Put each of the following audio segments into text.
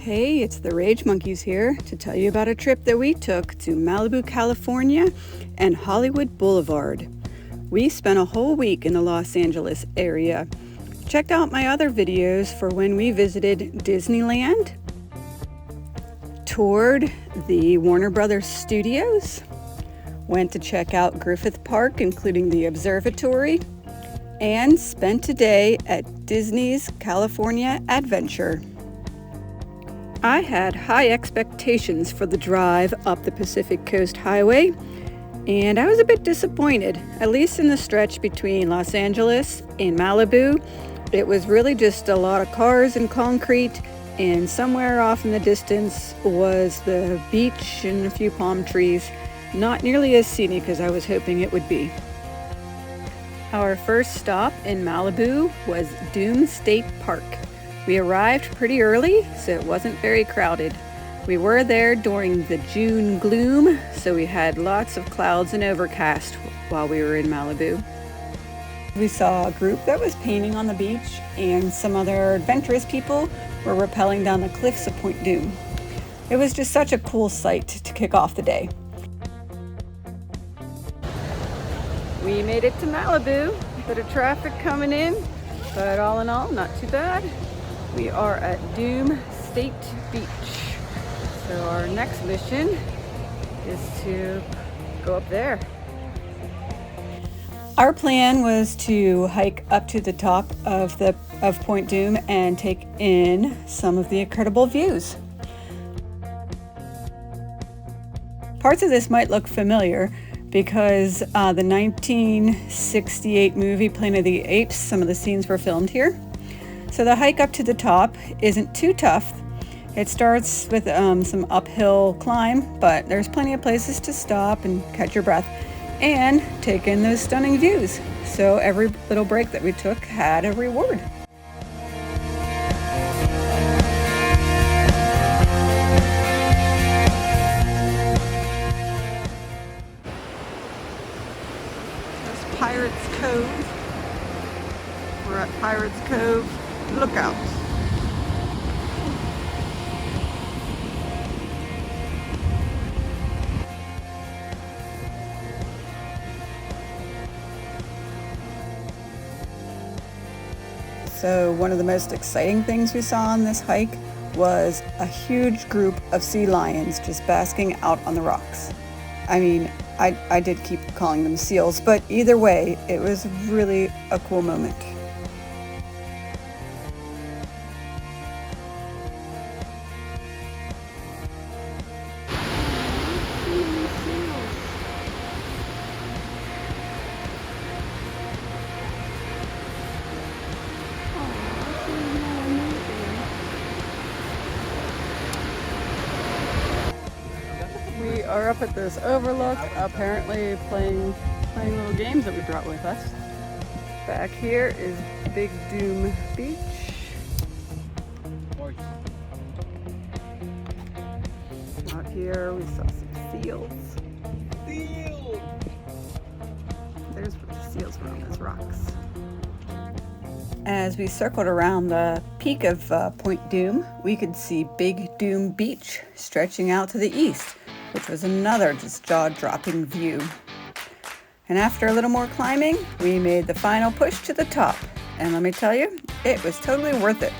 Hey, it's the Rage Monkeys here to tell you about a trip that we took to Malibu, California and Hollywood Boulevard. We spent a whole week in the Los Angeles area. Check out my other videos for when we visited Disneyland, toured the Warner Brothers studios, went to check out Griffith Park, including the observatory, and spent a day at Disney's California Adventure. I had high expectations for the drive up the Pacific Coast Highway, and I was a bit disappointed, at least in the stretch between Los Angeles and Malibu. It was really just a lot of cars and concrete, and somewhere off in the distance was the beach and a few palm trees. Not nearly as scenic as I was hoping it would be. Our first stop in Malibu was Dume State Park. We arrived pretty early, so it wasn't very crowded. We were there during the June gloom, so we had lots of clouds and overcast while we were in Malibu. We saw a group that was painting on the beach, and some other adventurous people were rappelling down the cliffs of Point Dume. It was just such a cool sight to kick off the day. We made it to Malibu. A bit of traffic coming in, but all in all, not too bad. We are at Dume State Beach. So our next mission is to go up there. Our plan was to hike up to the top of Point Dume and take in some of the incredible views. Parts of this might look familiar because the 1968 movie Planet of the Apes, some of the scenes were filmed here. So the hike up to the top isn't too tough. It starts with some uphill climb, but there's plenty of places to stop and catch your breath and take in those stunning views. So every little break that we took had a reward. That's Pirates Cove. We're at Pirates Cove Lookout. So one of the most exciting things we saw on this hike was a huge group of sea lions just basking out on the rocks. I mean, I did keep calling them seals, but either way, it was really a cool moment. We are up at this overlook, apparently playing little games that we brought with us. Back here is Big Dume Beach. Out here we saw some seals. There's the seals were on those rocks. As we circled around the peak of Point Dume, we could see Big Dume Beach stretching out to the east, which was another just jaw-dropping view. And after a little more climbing, we made the final push to the top. And let me tell you, it was totally worth it.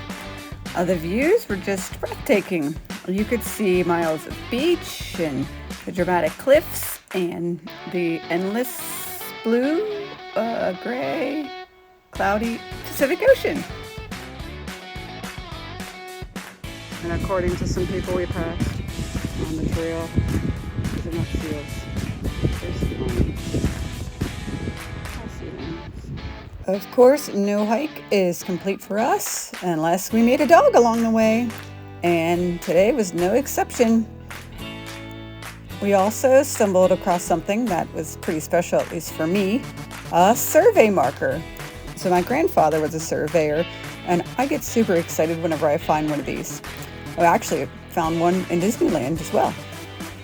The views were just breathtaking. You could see miles of beach and the dramatic cliffs and the endless blue, gray, cloudy Pacific Ocean. And according to some people we passed on the trail, there's enough seals. There's lions. I'll see lions. Of course, no hike is complete for us unless we meet a dog along the way. And today was no exception. We also stumbled across something that was pretty special, at least for me, a survey marker. So my grandfather was a surveyor, and I get super excited whenever I find one of these. I actually found one in Disneyland as well.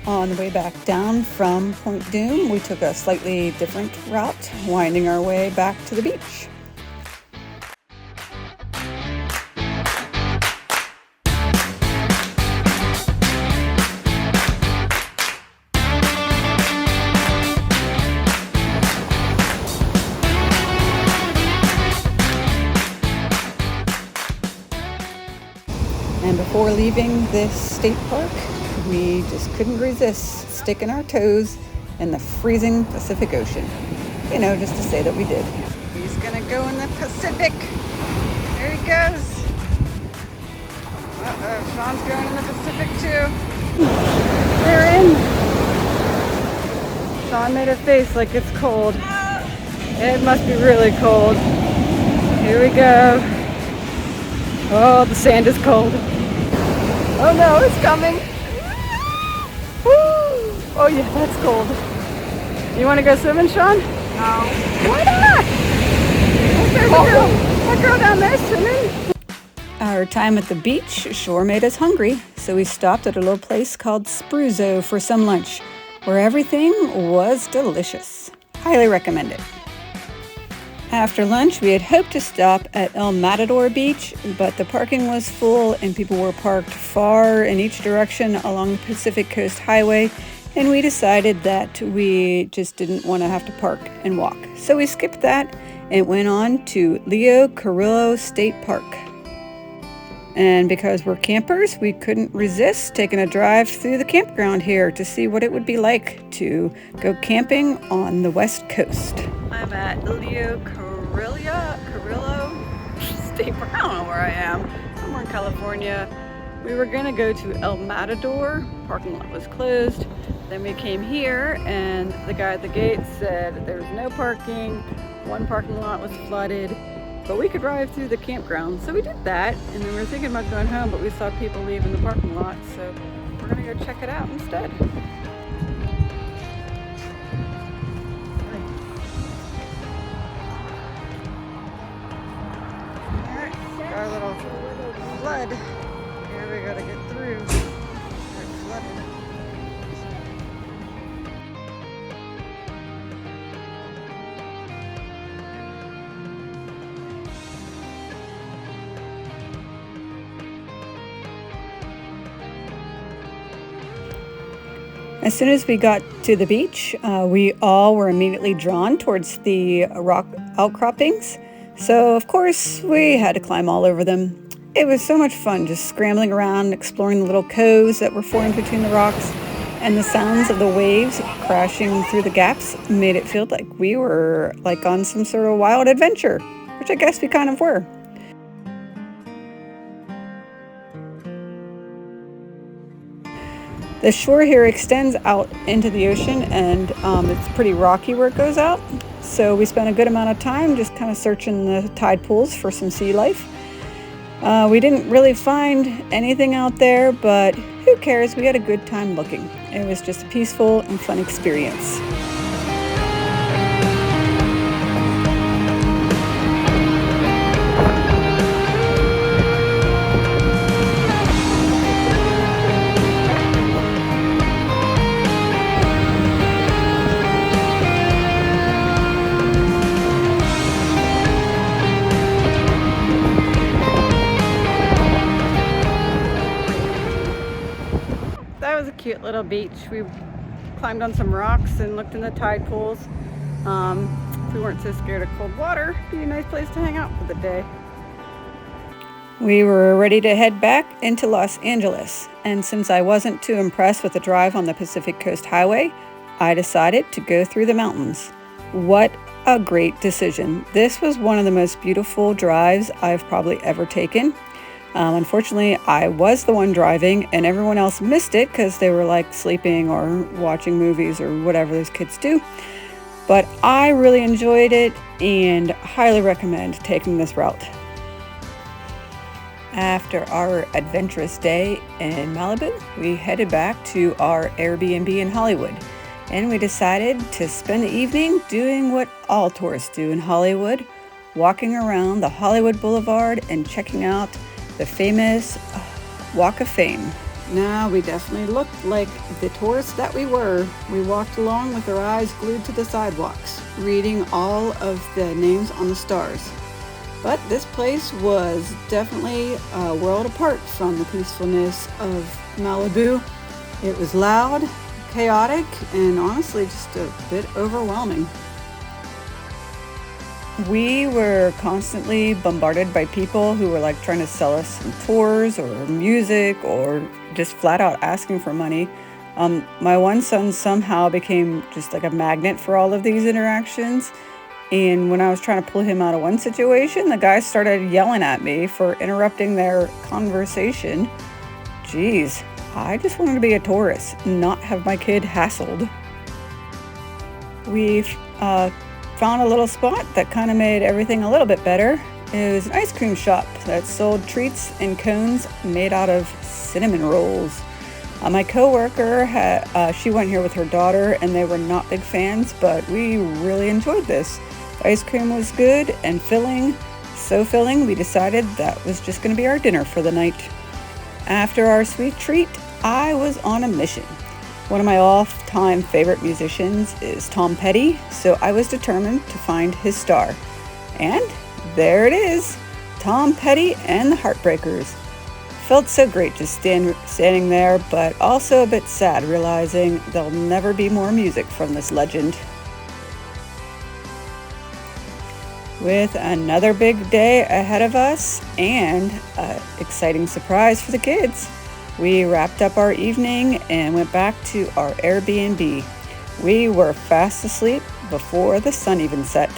On the way back down from Point Dume, we took a slightly different route, winding our way back to the beach. before leaving this state park, we just couldn't resist sticking our toes in the freezing Pacific Ocean. You know, just to say that we did. He's gonna go in the Pacific. There he goes. Uh-oh, Sean's going in the Pacific too. They're in. Sean made a face like it's cold. It must be really cold. Here we go. Oh, the sand is cold. Oh no, it's coming. Woo! Oh yeah, that's cold. You want to go swimming, Sean? No. Why not? There's a girl down there swimming. Our time at the beach sure made us hungry, so we stopped at a little place called Spruzzo for some lunch, where everything was delicious. Highly recommend it. After lunch, we had hoped to stop at El Matador Beach, but the parking was full and people were parked far in each direction along the Pacific Coast Highway, and we decided that we just didn't want to have to park and walk. So we skipped that and went on to Carrillio State Park. And because we're campers, we couldn't resist taking a drive through the campground here to see what it would be like to go camping on the West Coast. I'm at Carrillio State Park. I don't know where I am. Somewhere in California. We were gonna go to El Matador. Parking lot was closed. Then we came here and the guy at the gate said there was no parking. One parking lot was flooded, but we could drive through the campground. So we did that, and then we were thinking about going home, but we saw people leaving the parking lot, so we're gonna go check it out instead. Our little flood. Here we gotta get through. It's flooded. As soon as we got to the beach, we all were immediately drawn towards the rock outcroppings. So, of course, we had to climb all over them. It was so much fun just scrambling around, exploring the little coves that were formed between the rocks, and the sounds of the waves crashing through the gaps made it feel like we were like on some sort of wild adventure, which I guess we kind of were. The shore here extends out into the ocean, and it's pretty rocky where it goes out. So we spent a good amount of time just kind of searching the tide pools for some sea life. We didn't really find anything out there, but who cares? We had a good time looking. It was just a peaceful and fun experience. That was a cute little beach. We climbed on some rocks and looked in the tide pools. If we weren't so scared of cold water, it'd be a nice place to hang out for the day. We were ready to head back into Los Angeles, and since I wasn't too impressed with the drive on the Pacific Coast Highway, I decided to go through the mountains. What a great decision. This was one of the most beautiful drives I've probably ever taken. Unfortunately, I was the one driving and everyone else missed it because they were like sleeping or watching movies or whatever those kids do. But I really enjoyed it and highly recommend taking this route. After our adventurous day in Malibu, we headed back to our Airbnb in Hollywood. And we decided to spend the evening doing what all tourists do in Hollywood, walking around the Hollywood Boulevard and checking out the famous Walk of Fame. Now, we definitely looked like the tourists that we were. We walked along with our eyes glued to the sidewalks, reading all of the names on the stars. But this place was definitely a world apart from the peacefulness of Malibu. It was loud, chaotic, and honestly just a bit overwhelming. We were constantly bombarded by people who were like trying to sell us some tours or music or just flat out asking for money. My one son somehow became just like a magnet for all of these interactions. And when I was trying to pull him out of one situation, the guy started yelling at me for interrupting their conversation. Geez, I just wanted to be a tourist, not have my kid hassled. We've found a little spot that kind of made everything a little bit better. It was an ice cream shop that sold treats and cones made out of cinnamon rolls. My coworker she went here with her daughter, and they were not big fans, but we really enjoyed this. The ice cream was good and filling, so filling we decided that was just going to be our dinner for the night. After our sweet treat, I was on a mission. One of my all-time favorite musicians is Tom Petty, so I was determined to find his star. And there it is, Tom Petty and the Heartbreakers. Felt so great just standing there, but also a bit sad realizing there'll never be more music from this legend. With another big day ahead of us and an exciting surprise for the kids, we wrapped up our evening and went back to our Airbnb. We were fast asleep before the sun even set.